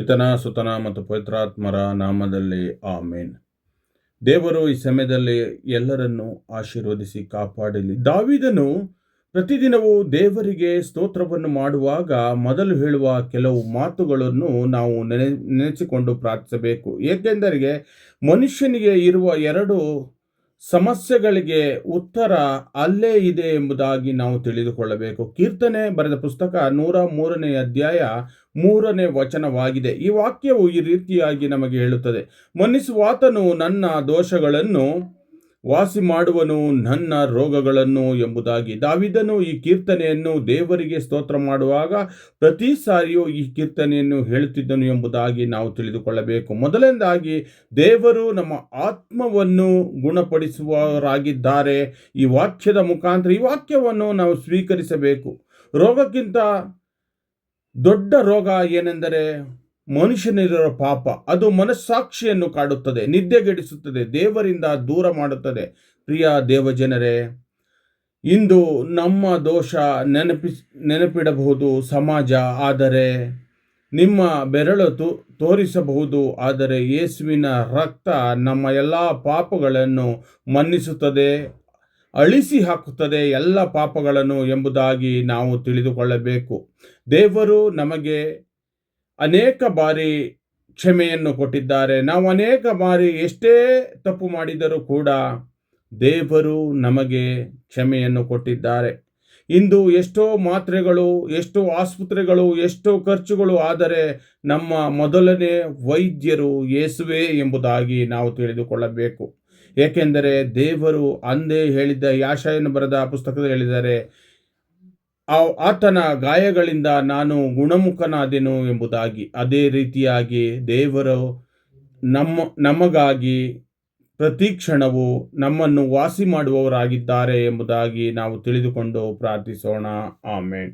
ಪಿತನ ಸುತನ ಮತ್ತು ಪವಿತ್ರಾತ್ಮರ ನಾಮದಲ್ಲಿ ಆಮೇನ್. ದೇವರು ಈ ಸಮಯದಲ್ಲಿ ಎಲ್ಲರನ್ನೂ ಆಶೀರ್ವದಿಸಿ ಕಾಪಾಡಲಿ. ದಾವೀದನು ಪ್ರತಿದಿನವೂ ದೇವರಿಗೆ ಸ್ತೋತ್ರವನ್ನು ಮಾಡುವಾಗ ಮೊದಲು ಹೇಳುವ ಕೆಲವು ಮಾತುಗಳನ್ನು ನಾವು ನೆನೆಸಿಕೊಂಡು ಪ್ರಾರ್ಥಿಸಬೇಕು. ಏಕೆಂದರೆ ಮನುಷ್ಯನಿಗೆ ಇರುವ ಎರಡು ಸಮಸ್ಯೆಗಳಿಗೆ ಉತ್ತರ ಅಲ್ಲೇ ಇದೆ ಎಂಬುದಾಗಿ ನಾವು ತಿಳಿದುಕೊಳ್ಳಬೇಕು. ಕೀರ್ತನೆ ಬರೆದ ಪುಸ್ತಕ 103ನೇ ಅಧ್ಯಾಯ 3ನೇ ವಚನವಾಗಿದೆ. ಈ ವಾಕ್ಯವು ಈ ರೀತಿಯಾಗಿ ನಮಗೆ ಹೇಳುತ್ತದೆ: ಮನ್ನಿಸುವಾತನು ನನ್ನ ದೋಷಗಳನ್ನು, ವಾಸಿ ಮಾಡುವನು ನನ್ನ ರೋಗಗಳನ್ನು ಎಂಬುದಾಗಿ. ದಾವೀದನು ಈ ಕೀರ್ತನೆಯನ್ನು ದೇವರಿಗೆ ಸ್ತೋತ್ರ ಮಾಡುವಾಗ ಪ್ರತಿ ಸಾರಿಯೂ ಈ ಕೀರ್ತನೆಯನ್ನು ಹೇಳುತ್ತಿದ್ದನು ಎಂಬುದಾಗಿ ನಾವು ತಿಳಿದುಕೊಳ್ಳಬೇಕು. ಮೊದಲನೇದಾಗಿ, ದೇವರು ನಮ್ಮ ಆತ್ಮವನ್ನು ಗುಣಪಡಿಸುವವರಾಗಿದ್ದಾರೆ. ಈ ವಾಕ್ಯದ ಮುಖಾಂತರ ಈ ವಾಕ್ಯವನ್ನು ನಾವು ಸ್ವೀಕರಿಸಬೇಕು. ರೋಗಕ್ಕಿಂತ ದೊಡ್ಡ ರೋಗ ಏನೆಂದರೆ ಮನುಷ್ಯನಿರುವ ಪಾಪ. ಅದು ಮನಸ್ಸಾಕ್ಷಿಯನ್ನು ಕಾಡುತ್ತದೆ, ನಿದ್ದೆಗೆಡಿಸುತ್ತದೆ, ದೇವರಿಂದ ದೂರ ಮಾಡುತ್ತದೆ. ಪ್ರಿಯ ದೇವಜನರೇ, ಇಂದು ನಮ್ಮ ದೋಷ ನೆನಪಿಡಬಹುದು ಸಮಾಜ, ಆದರೆ ನಿಮ್ಮ ಬೆರಳು ತೋರಿಸಬಹುದು. ಆದರೆ ಯೇಸುವಿನ ರಕ್ತ ನಮ್ಮ ಎಲ್ಲ ಪಾಪಗಳನ್ನು ಮನ್ನಿಸುತ್ತದೆ, ಅಳಿಸಿ ಹಾಕುತ್ತದೆ ಎಲ್ಲ ಪಾಪಗಳನ್ನು ಎಂಬುದಾಗಿ ನಾವು ತಿಳಿದುಕೊಳ್ಳಬೇಕು. ದೇವರು ನಮಗೆ ಅನೇಕ ಬಾರಿ ಕ್ಷಮೆಯನ್ನು ಕೊಟ್ಟಿದ್ದಾರೆ. ನಾವು ಅನೇಕ ಬಾರಿ ಎಷ್ಟೇ ತಪ್ಪು ಮಾಡಿದರೂ ಕೂಡ ದೇವರು ನಮಗೆ ಕ್ಷಮೆಯನ್ನು ಕೊಟ್ಟಿದ್ದಾರೆ. ಇಂದು ಎಷ್ಟೋ ಮಾತ್ರೆಗಳು, ಎಷ್ಟೋ ಆಸ್ಪತ್ರೆಗಳು, ಎಷ್ಟೋ ಖರ್ಚುಗಳು, ಆದರೆ ನಮ್ಮ ಮೊದಲನೇ ವೈದ್ಯರು ಯೇಸುವೇ ಎಂಬುದಾಗಿ ನಾವು ತಿಳಿದುಕೊಳ್ಳಬೇಕು. ಏಕೆಂದರೆ ದೇವರು ಅಂದೇ ಹೇಳಿದ್ದ, ಯಾಶಾಯನು ಬರೆದ ಪುಸ್ತಕದಲ್ಲಿ ಹೇಳಿದ್ದಾರೆ, ಆತನ ಗಾಯಗಳಿಂದ ನಾನು ಗುಣಮುಖನಾದೆನು ಎಂಬುದಾಗಿ. ಅದೇ ರೀತಿಯಾಗಿ ದೇವರು ನಮಗಾಗಿ ಪ್ರತಿ ಕ್ಷಣವೂ ನಮ್ಮನ್ನು ವಾಸಿ ಮಾಡುವವರಾಗಿದ್ದಾರೆ ಎಂಬುದಾಗಿ ನಾವು ತಿಳಿದುಕೊಂಡು ಪ್ರಾರ್ಥಿಸೋಣ. ಆಮೆನ್.